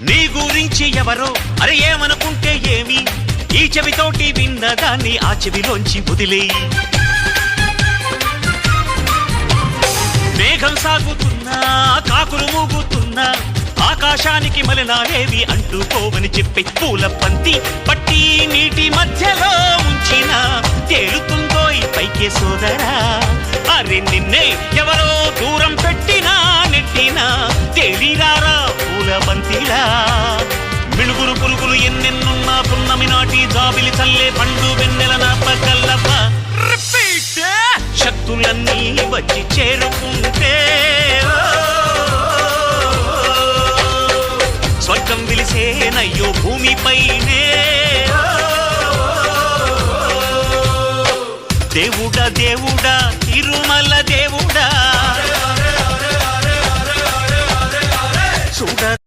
నీ గురించి ఎవరో అరే ఏమనుకుంటే ఏమి, ఈ చెవితోటి విన్నదాన్ని ఆ చెవిలోంచి వదిలేయి. మేఘం సాగుతున్నా కాకులు మూగుతున్నా ఆకాశానికి మలినాలేవి అంటుకోవని చెప్పి పూల పంతి పట్టి నీటి మధ్యలో ఉంచిన తేలుతుందో ఈ పైకే సోదరా. అరే నిన్నే ఎవరో దూరం పెట్టినా నెట్టినా తేలిరారా పూల బంతిలా. మిణుగురు పురుగులు ఎన్నెన్నున్నా పున్నమి నాటి జాబిలి చల్లే పండు వెన్నెల నా పగల్లవ్వ. శక్తులన్నీ వచ్చి చేరుకుంటే స్వర్గం విలిసేనయ్యో భూమిపైనే. దేవుడా దేవుడా తిరుమల దేవుడా